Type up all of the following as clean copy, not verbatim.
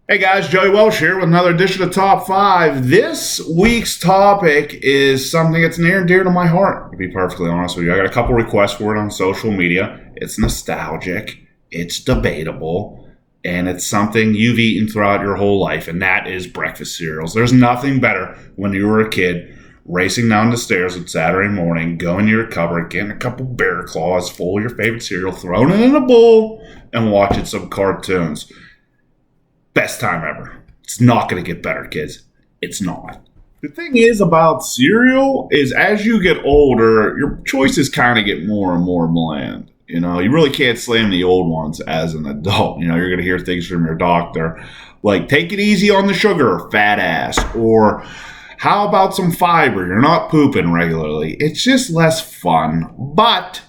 Hey guys, Joey Welsh here with another edition of Top 5. This week's topic is something that's near and dear to my heart, to be perfectly honest with you. I got a couple requests for it on social media. It's nostalgic, it's debatable, and it's something you've eaten throughout your whole life, and that is breakfast cereals. There's nothing better when you were a kid racing down the stairs on Saturday morning, going to your cupboard, getting a couple Bear Claws full of your favorite cereal, throwing it in a bowl, and watching some cartoons. Best time ever. It's not going to get better, kids. It's not. The thing is about cereal is as you get older, your choices kind of get more and more bland. You know, you really can't slam the old ones as an adult. You know, you're going to hear things from your doctor like, take it easy on the sugar, fat ass. Or, how about some fiber? You're not pooping regularly. It's just less fun, but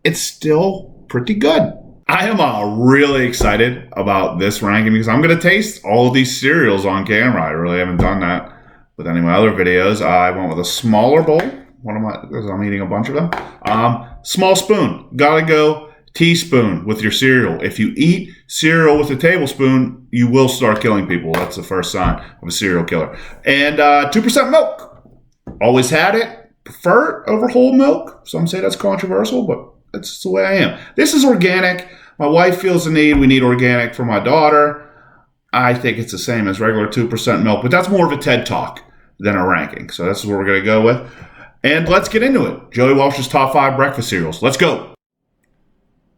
it's still pretty good. I am really excited about this ranking because I'm going to taste all of these cereals on camera. I really haven't done that with any of my other videos. I went with a smaller bowl. Because I'm eating a bunch of them. Small spoon. Gotta go teaspoon with your cereal. If you eat cereal with a tablespoon, you will start killing people. That's the first sign of a serial killer. And 2% milk. Always had it. Prefer it over whole milk. Some say that's controversial, but that's just the way I am. This is organic. My wife feels the need. We need organic for my daughter. I think it's the same as regular 2% milk, but that's more of a TED Talk than a ranking. So that's what we're going to go with. And let's get into it. Joey Welsh's top 5 breakfast cereals. Let's go.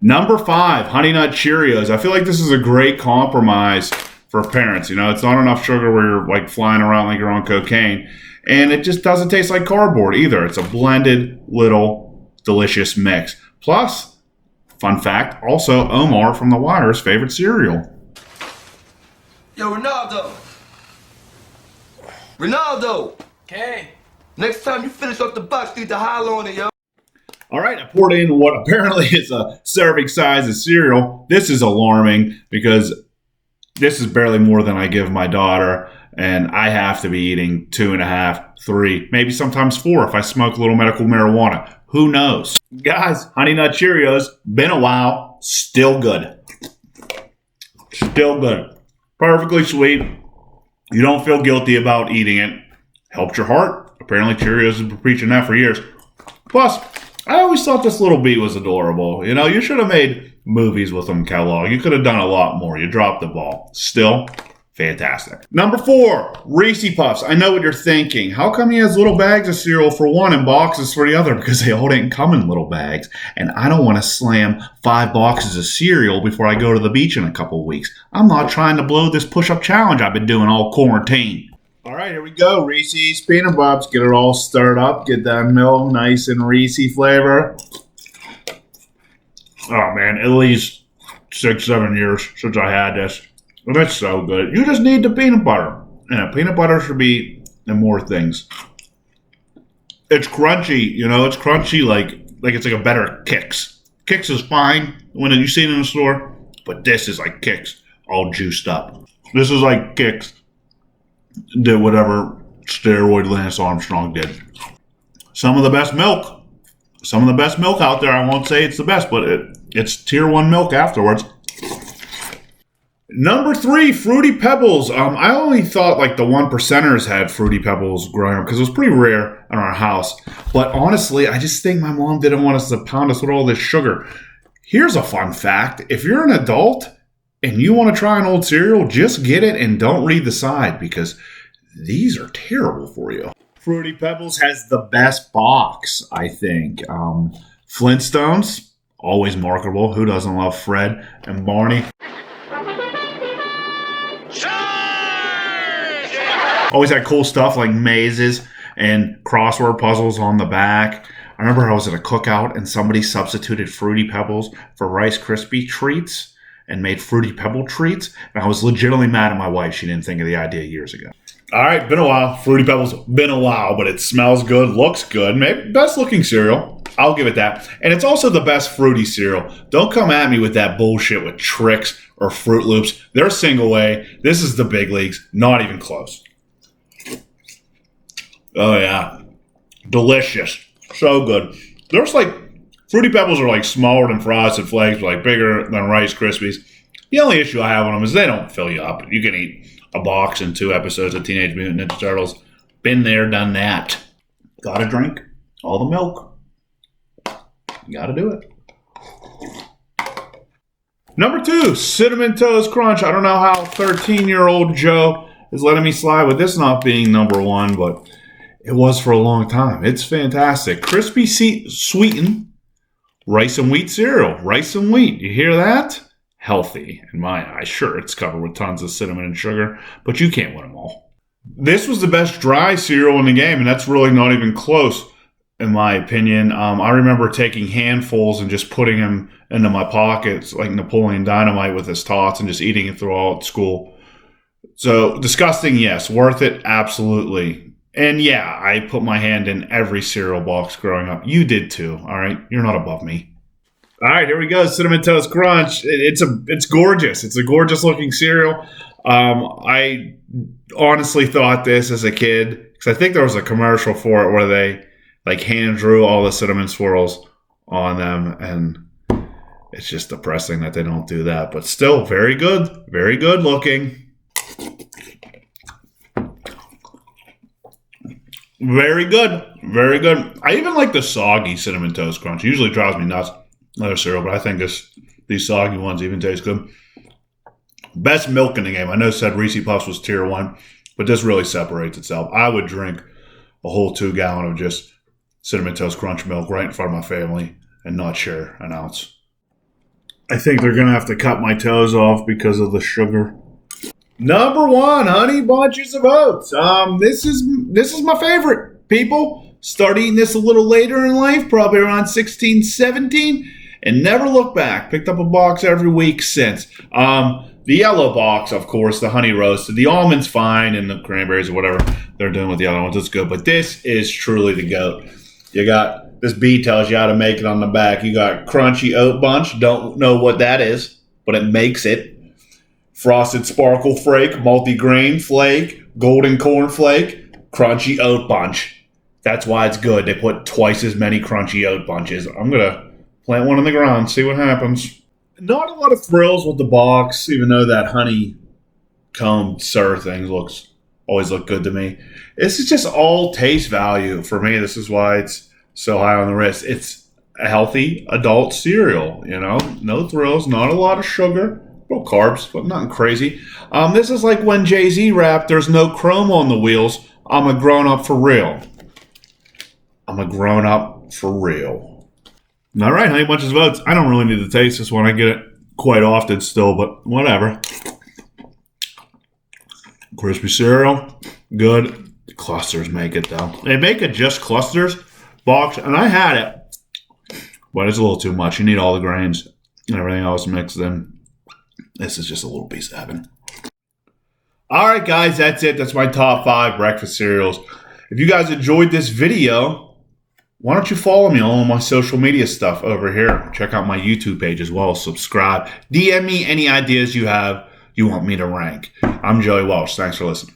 Number 5, Honey Nut Cheerios. I feel like this is a great compromise for parents. You know, it's not enough sugar where you're like flying around like you're on cocaine. And it just doesn't taste like cardboard either. It's a blended little delicious mix. Plus, fun fact, also Omar from The Wire's favorite cereal. Yo, Ronaldo! Okay. Next time you finish off the box, need to holler on it, yo. All right, I poured in what apparently is a serving size of cereal. This is alarming because this is barely more than I give my daughter, and I have to be eating 2.5, 3, maybe sometimes 4 if I smoke a little medical marijuana. Who knows? Guys, Honey Nut Cheerios, been a while, still good. Still good. Perfectly sweet. You don't feel guilty about eating it. Helps your heart. Apparently Cheerios have been preaching that for years. Plus, I always thought this little bee was adorable. You know, you should have made movies with them, Kellogg. You could have done a lot more. You dropped the ball. Still, fantastic. Number 4, Reese's Puffs. I know what you're thinking. How come he has little bags of cereal for one and boxes for the other? Because they all didn't come in little bags. And I don't want to slam 5 boxes of cereal before I go to the beach in a couple of weeks. I'm not trying to blow this push-up challenge I've been doing all quarantine. All right, here we go. Reese's Peanut Puffs. Get it all stirred up. Get that milk nice and Reese flavor. Oh, man, at least 6-7 years since I had this. And it's so good. You just need the peanut butter. And peanut butter should be in more things. It's crunchy, you know. It's crunchy like it's like a better Kix. Kix is fine when you see it in the store, but this is like Kix, all juiced up. This is like Kix did whatever steroid Lance Armstrong did. Some of the best milk. Some of the best milk out there. I won't say it's the best, but it's tier 1 milk afterwards. Number 3, Fruity Pebbles. I only thought like the 1%ers had Fruity Pebbles growing up because it was pretty rare in our house. But honestly, I just think my mom didn't want us to pound us with all this sugar. Here's a fun fact. If you're an adult and you want to try an old cereal, just get it and don't read the side because these are terrible for you. Fruity Pebbles has the best box, I think. Flintstones, always marketable. Who doesn't love Fred and Barney? Always had cool stuff like mazes and crossword puzzles on the back. I remember I was at a cookout and somebody substituted Fruity Pebbles for Rice Krispie treats and made Fruity Pebble treats. And I was legitimately mad at my wife. She didn't think of the idea years ago. All right, been a while. Fruity Pebbles, been a while, but it smells good, looks good. Maybe best looking cereal. I'll give it that. And it's also the best fruity cereal. Don't come at me with that bullshit with Trix or Fruit Loops. They're single A. This is the big leagues. Not even close. Oh, yeah. Delicious. So good. There's like, Fruity Pebbles are like smaller than Frosted Flakes, like bigger than Rice Krispies. The only issue I have with them is they don't fill you up. You can eat a box and 2 episodes of Teenage Mutant Ninja Turtles. Been there, done that. Gotta drink all the milk. You gotta do it. Number 2, Cinnamon Toast Crunch. I don't know how 13-year-old Joe is letting me slide with this not being number 1, but it was for a long time. It's fantastic. Crispy sweetened rice and wheat cereal. Rice and wheat. You hear that? Healthy in my eyes. Sure, it's covered with tons of cinnamon and sugar, but you can't win them all. This was the best dry cereal in the game, and that's really not even close, in my opinion. I remember taking handfuls and just putting them into my pockets like Napoleon Dynamite with his tots and just eating it through all at school. So, disgusting, yes. Worth it, absolutely. And yeah, I put my hand in every cereal box growing up. You did too, all right? You're not above me. All right, here we go. Cinnamon Toast Crunch. It's gorgeous. It's a gorgeous looking cereal. I honestly thought this as a kid, because I think there was a commercial for it where they like hand drew all the cinnamon swirls on them, and it's just depressing that they don't do that. But still, very good looking. Very good. I even like the soggy Cinnamon Toast Crunch. It usually drives me nuts, another cereal, but I think these soggy ones even taste good. Best milk in the game. I know said Reese's Puffs was tier 1, but this really separates itself. I would drink a whole 2 gallon of just Cinnamon Toast Crunch milk right in front of my family and not share an ounce. I think they're going to have to cut my toes off because of the sugar. Number 1, Honey Bunches of Oats. This is my favorite, people. Start eating this a little later in life, probably around 16, 17, and never look back. Picked up a box every week since. The yellow box, of course, the honey roasted. The almond's fine, and the cranberries or whatever they're doing with the other ones, it's good. But this is truly the GOAT. You got, this bee tells you how to make it on the back. You got crunchy oat bunch. Don't know what that is, but it makes it. Frosted sparkle flake, multi-grain flake, golden corn flake, crunchy oat bunch. That's why it's good. They put twice as many crunchy oat bunches. I'm going to plant one in the ground, see what happens. Not a lot of frills with the box, even though that honeycomb sir thing always look good to me. This is just all taste value for me. This is why it's so high on the list. It's a healthy adult cereal, you know? No thrills, not a lot of sugar. Well, carbs, but nothing crazy. This is like when Jay-Z rapped, "There's no chrome on the wheels. I'm a grown-up for real." I'm a grown-up for real. All right, Honey Bunches of Oats. I don't really need to taste this one. I get it quite often still, but whatever. Crispy cereal, good. The clusters make it, though. They make it just clusters box, and I had it, but it's a little too much. You need all the grains and everything else mixed in. This is just a little piece of heaven. All right, guys, that's it. That's my top 5 breakfast cereals. If you guys enjoyed this video, why don't you follow me on all my social media stuff over here? Check out my YouTube page as well. Subscribe. DM me any ideas you have you want me to rank. I'm Joey Welsh. Thanks for listening.